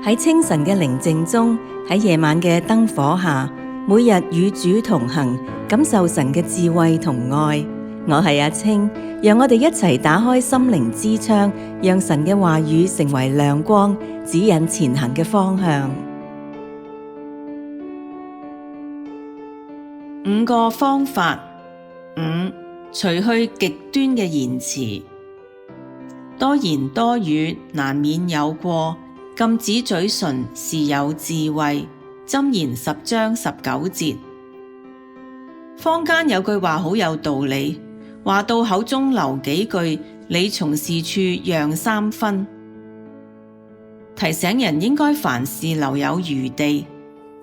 喺清晨嘅寧靜中，喺夜晚嘅燈火下，每日與主同行，感受神嘅智慧同愛。我係阿青，讓我哋一齊打開心靈之窗，讓神嘅話語成為亮光，指引前行嘅方向。5個方法。5. 除去極端嘅言辭。多言多語，難免有過，禁止嘴唇是有智慧。箴言10章19節。坊間有句話好有道理，話到口中留幾句，你從事處讓3分。提醒人應該凡事留有餘地。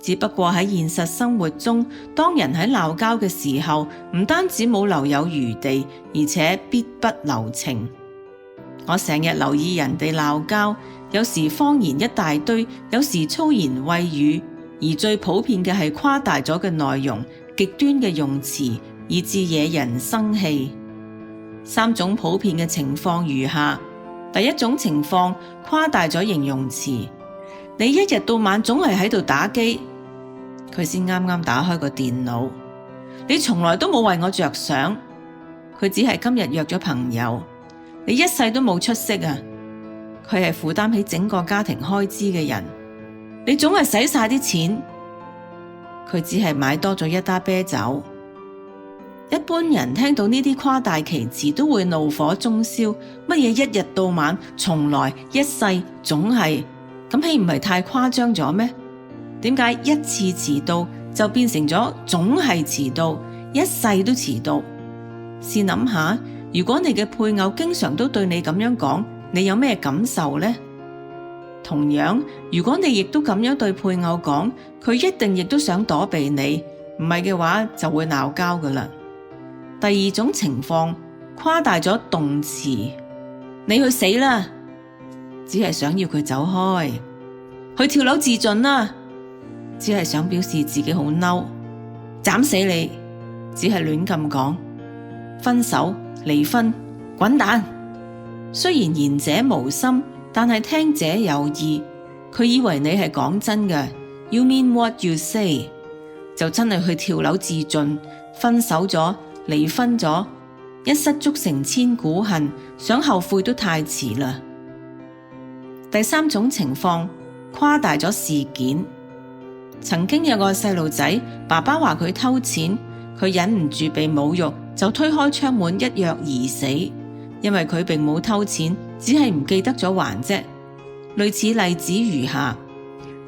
只不過喺現實生活中，當人喺鬧交嘅時候，唔單止冇留有餘地，而且必不留情。我成日留意人哋鬧交，有時謊言一大堆，有時粗言穢語，而最普遍嘅係誇大咗嘅內容、極端嘅用詞，以致惹人生氣。3種普遍嘅情況如下：第一種情況，誇大咗形容詞。你一日到晚總係喺度打機，佢先啱啱打開個電腦。你從來都冇為我着想，佢只係今日約咗朋友。你一世都冇出息啊，佢係負擔起整個家庭開支嘅人。你總係使晒啲錢，佢只係買多咗一打啤酒。一般人聽到呢啲誇大其詞都會怒火中燒，乜嘢一日到晚，從來一世總係，咁豈唔係太誇張咗咩？點解一次遲到就變成咗總係遲到，一世都遲到？試諗下，如果你嘅配偶經常都對你咁樣講，你有咩感受呢？同樣，如果你亦都咁樣對配偶講，佢一定亦都想躲避你，唔係嘅話就會鬧交噶啦。第二種情況，誇大咗動詞，你去死啦！只係想要佢走開，去跳樓自盡啦！只係想表示自己好嬲，斬死你！只係亂咁講，分手、離婚、滾蛋！雖然言者無心，但係聽者有意。佢以為你係講真嘅 ，You mean what you say， 就真係去跳樓自盡，分手咗，離婚咗，一失足成千古恨，想後悔都太遲啦。第3種情況，誇大咗事件。曾經有個細路仔，爸爸話佢偷錢，佢忍唔住被侮辱，就推開窗門一躍而死。因為佢並冇偷錢，只係唔記得咗還啫。類似例子如下：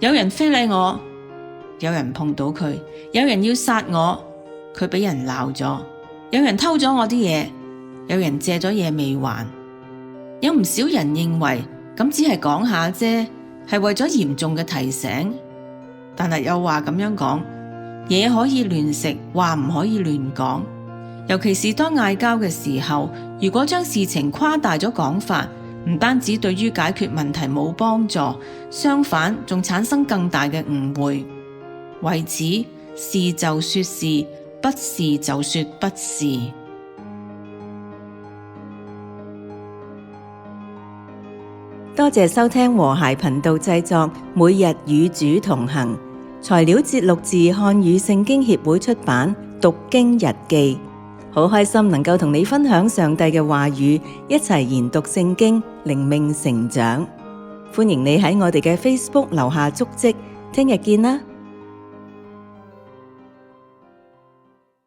有人非禮我，有人碰到佢，有人要殺我，佢俾人鬧咗，有人偷咗我啲嘢，有人借咗嘢未還。有唔少人認為咁只係講下啫，係為咗嚴重嘅提醒。但係又話咁樣講，嘢可以亂食，話唔可以亂講。尤其是當嗌交嘅時候，如果將事情誇大咗講法，唔單止對於解決問題冇幫助，相反仲產生更大嘅誤會。為此，是就說是，不是就說不是。多謝收聽和諧頻道製作，每日與主同行。材料節錄自漢語聖經協會出版《讀經日記》。好開心能夠同你分享上帝嘅話語，一齊研讀聖經，靈命成長。歡迎你喺我哋嘅 Facebook 留下足跡。聽日見啦！